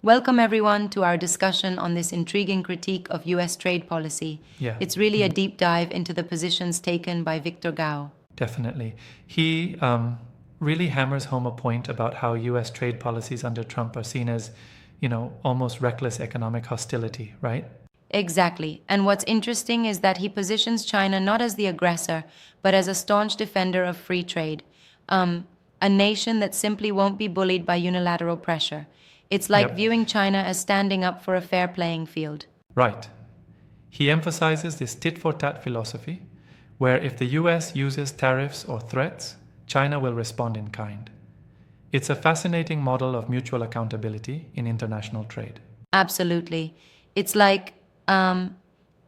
Welcome, everyone, to our discussion on this intriguing critique of US trade policy. Yeah, It's really a deep dive into the positions taken by Victor Gao. definitely. He really hammers home a point about how US trade policies under Trump are seen as, almost reckless economic hostility, right? Exactly. And what's interesting is that he positions China not as the aggressor, but as a staunch defender of free trade, um, a nation that simply won't be bullied by unilateral pressure. It's like Yep. viewing China as standing up for a fair playing field. Right. He emphasizes this tit for tat philosophy, where if the US uses tariffs or threats, China will respond in kind. It's a fascinating model of mutual accountability in international trade. Absolutely. It's like,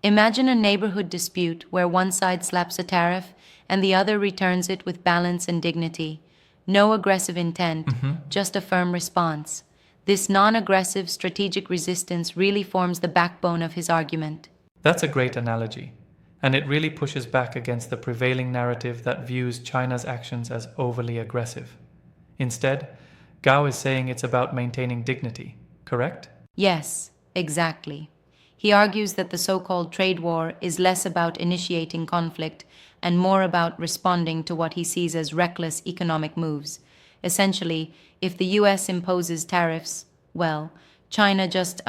imagine a neighborhood dispute where one side slaps a tariff and the other returns it with balance and dignity. No aggressive intent, just a firm response. This non aggressive strategic resistance really forms the backbone of his argument. That's a great analogy, and it really pushes back against the prevailing narrative that views China's actions as overly aggressive. Instead, Gao is saying it's about maintaining dignity, correct? Yes, exactly. He argues that the so called trade war is less about initiating conflict and more about responding to what he sees as reckless economic moves. Essentially, if the US imposes tariffs, well, China just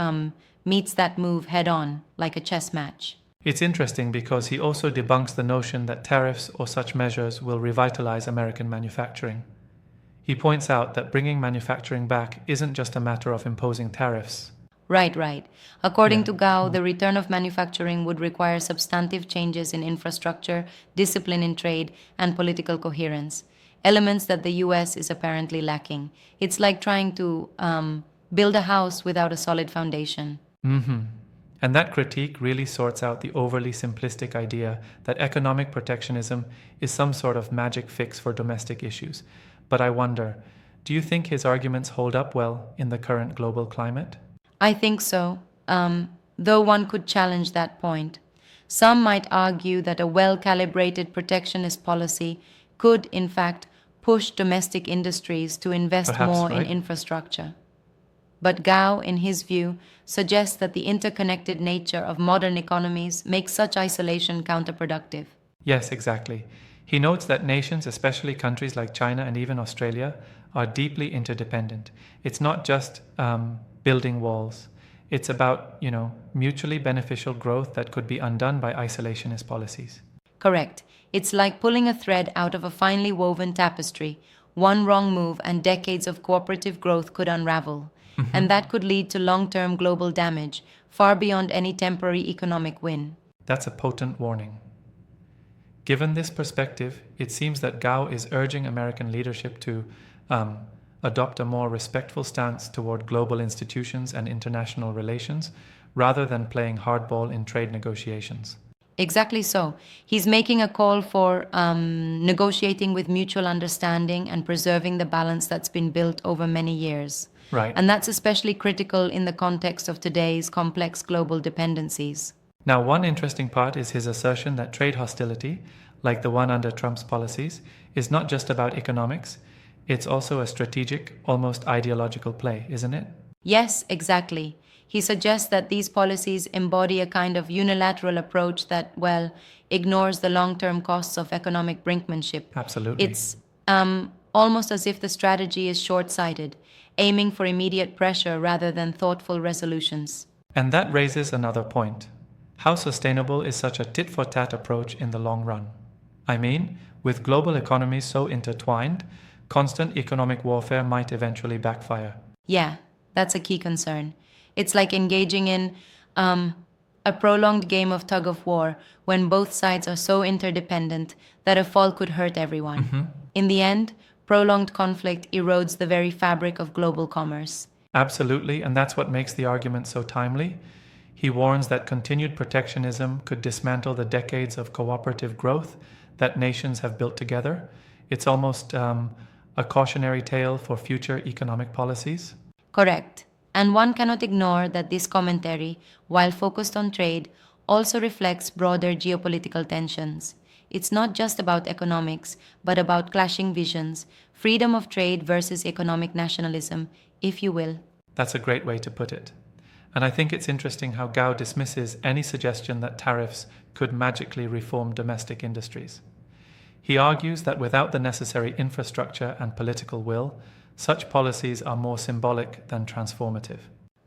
meets that move head on, like a chess match. It's interesting because he also debunks the notion that tariffs or such measures will revitalize American manufacturing. He points out that bringing manufacturing back isn't just a matter of imposing tariffs. Right, right. According Yeah. to Gao, the return of manufacturing would require substantive changes in infrastructure, discipline in trade, and political coherence, elements that the US is apparently lacking. It's like trying to build a house without a solid foundation. And that critique really sorts out the overly simplistic idea that economic protectionism is some sort of magic fix for domestic issues. But I wonder, do you think his arguments hold up well in the current global climate? I think so, though one could challenge that point. Some might argue that a well calibrated protectionist policy could, in fact, push domestic industries to invest Perhaps, more in right? infrastructure. But Gao, in his view, suggests that the interconnected nature of modern economies makes such isolation counterproductive. Yes, exactly. He notes that nations, especially countries like China and even Australia, are deeply interdependent. It's not just building walls. It's about, mutually beneficial growth that could be undone by isolationist policies. Correct. It's like pulling a thread out of a finely woven tapestry. One wrong move and decades of cooperative growth could unravel. And that could lead to long term global damage, far beyond any temporary economic win. That's a potent warning. Given this perspective, it seems that Gao is urging American leadership to adopt a more respectful stance toward global institutions and international relations, rather than playing hardball in trade negotiations. Exactly so. He's making a call for negotiating with mutual understanding and preserving the balance that's been built over many years. Right. And that's especially critical in the context of today's complex global dependencies. Now, one interesting part is his assertion that trade hostility, like the one under Trump's policies, is not just about economics, it's also a strategic, almost ideological play, isn't it? Yes, exactly. He suggests that these policies embody a kind of unilateral approach that, well, ignores the long term costs of economic brinkmanship. Absolutely. It's almost as if the strategy is short sighted, aiming for immediate pressure rather than thoughtful resolutions. And that raises another point. How sustainable is such a tit for tat approach in the long run? I mean, with global economies so intertwined, constant economic warfare might eventually backfire. Yeah, that's a key concern. It's like engaging in a prolonged game of tug of war when both sides are so interdependent that a fall could hurt everyone. In the end, prolonged conflict erodes the very fabric of global commerce. Absolutely, and that's what makes the argument so timely. He warns that continued protectionism could dismantle the decades of cooperative growth that nations have built together. It's almost a cautionary tale for future economic policies. Correct. And one cannot ignore that this commentary, while focused on trade, also reflects broader geopolitical tensions. It's not just about economics, but about clashing visions, freedom of trade versus economic nationalism, if you will. That's a great way to put it. And I think it's interesting how Gao dismisses any suggestion that tariffs could magically reform domestic industries. He argues that without the necessary infrastructure and political will, such policies are more symbolic than transformative.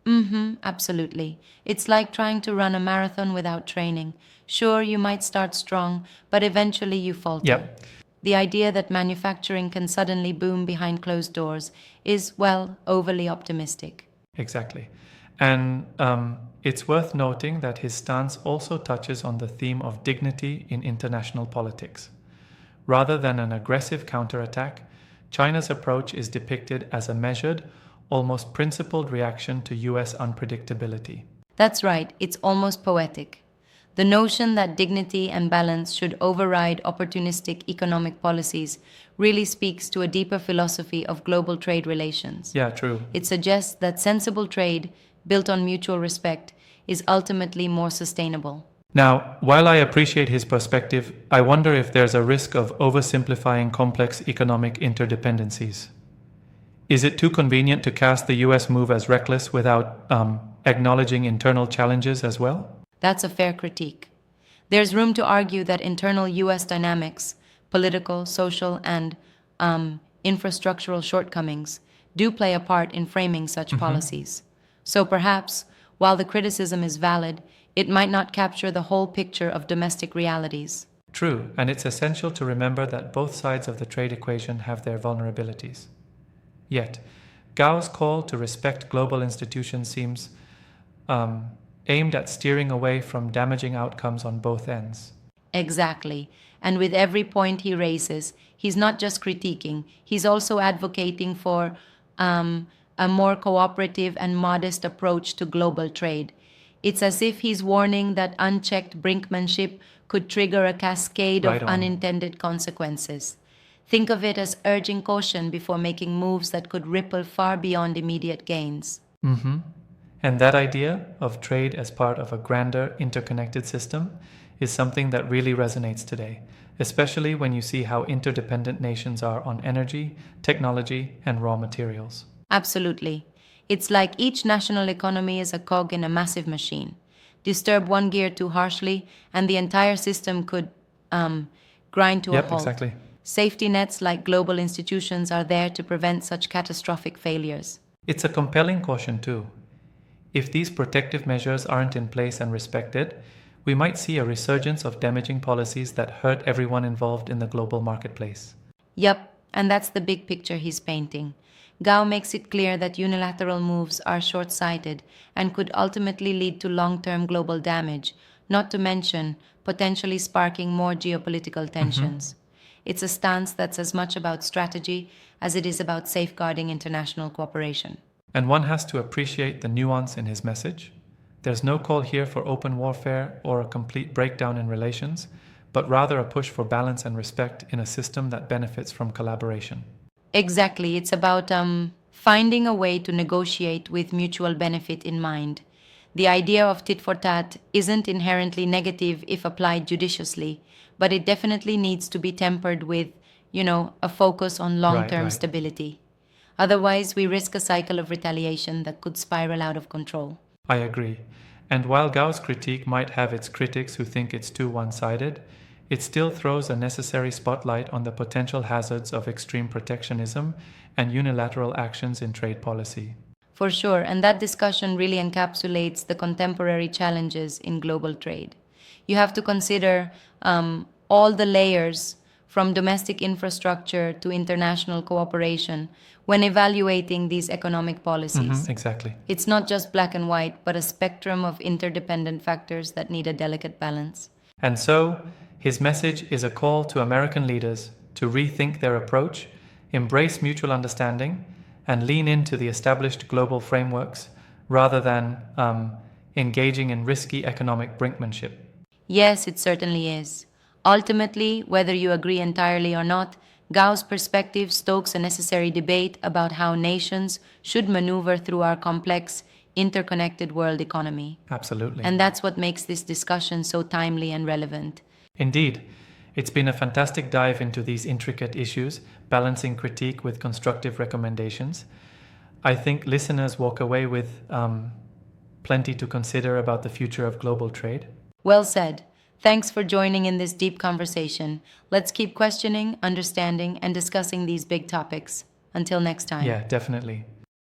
Mm-hmm, absolutely. It's like trying to run a marathon without training. Sure, you might start strong, but eventually you falter. Yep, The idea that manufacturing can suddenly boom behind closed doors is, well, overly optimistic. exactly. And it's worth noting that his stance also touches on the theme of dignity in international politics. Rather than an aggressive counterattack, China's approach is depicted as a measured, almost principled reaction to US unpredictability. That's right, it's almost poetic. The notion that dignity and balance should override opportunistic economic policies really speaks to a deeper philosophy of global trade relations. Yeah, true. It suggests that sensible trade, built on mutual respect, is ultimately more sustainable. Now, while I appreciate his perspective, I wonder if there's a risk of oversimplifying complex economic interdependencies. Is it too convenient to cast the US move as reckless without acknowledging internal challenges as well? That's a fair critique. There's room to argue that internal US dynamics, political, social, and infrastructural shortcomings, do play a part in framing such policies. So perhaps, while the criticism is valid, it might not capture the whole picture of domestic realities. True, and it's essential to remember that both sides of the trade equation have their vulnerabilities. Yet, Gao's call to respect global institutions seems aimed at steering away from damaging outcomes on both ends. Exactly. And with every point he raises, he's not just critiquing, he's also advocating for a more cooperative and modest approach to global trade. It's as if he's warning that unchecked brinkmanship could trigger a cascade Right of on. unintended consequences. Think of it as urging caution before making moves that could ripple far beyond immediate gains. And that idea of trade as part of a grander, interconnected system is something that really resonates today, especially when you see how interdependent nations are on energy, technology, and raw materials. Absolutely. It's like each national economy is a cog in a massive machine. Disturb one gear too harshly, and the entire system could grind to a Yep, halt. exactly. Safety nets like global institutions are there to prevent such catastrophic failures. It's a compelling caution, too. If these protective measures aren't in place and respected, we might see a resurgence of damaging policies that hurt everyone involved in the global marketplace. Yup, and that's the big picture he's painting. Gao makes it clear that unilateral moves are short sighted and could ultimately lead to long term global damage, not to mention potentially sparking more geopolitical tensions. It's a stance that's as much about strategy as it is about safeguarding international cooperation. And one has to appreciate the nuance in his message. There's no call here for open warfare or a complete breakdown in relations, but rather a push for balance and respect in a system that benefits from collaboration. Exactly. It's about finding a way to negotiate with mutual benefit in mind. The idea of tit for tat isn't inherently negative if applied judiciously, but it definitely needs to be tempered with, a focus on long-term Right. stability. Otherwise, we risk a cycle of retaliation that could spiral out of control. I agree. And while Gao's critique might have its critics who think it's too one-sided, it still throws a necessary spotlight on the potential hazards of extreme protectionism and unilateral actions in trade policy. For sure, and that discussion really encapsulates the contemporary challenges in global trade. You have to consider all the layers from domestic infrastructure to international cooperation when evaluating these economic policies. Exactly. It's not just black and white, but a spectrum of interdependent factors that need a delicate balance. And so, his message is a call to American leaders to rethink their approach, embrace mutual understanding, and lean into the established global frameworks rather than engaging in risky economic brinkmanship. Yes, it certainly is. Ultimately, whether you agree entirely or not, Gao's perspective stokes a necessary debate about how nations should maneuver through our complex, interconnected world economy. Absolutely. And that's what makes this discussion so timely and relevant. Indeed, it's been a fantastic dive into these intricate issues, balancing critique with constructive recommendations. I think listeners walk away with plenty to consider about the future of global trade. Well said. Thanks for joining in this deep conversation. Let's keep questioning, understanding, and discussing these big topics. Until next time. Yeah, definitely.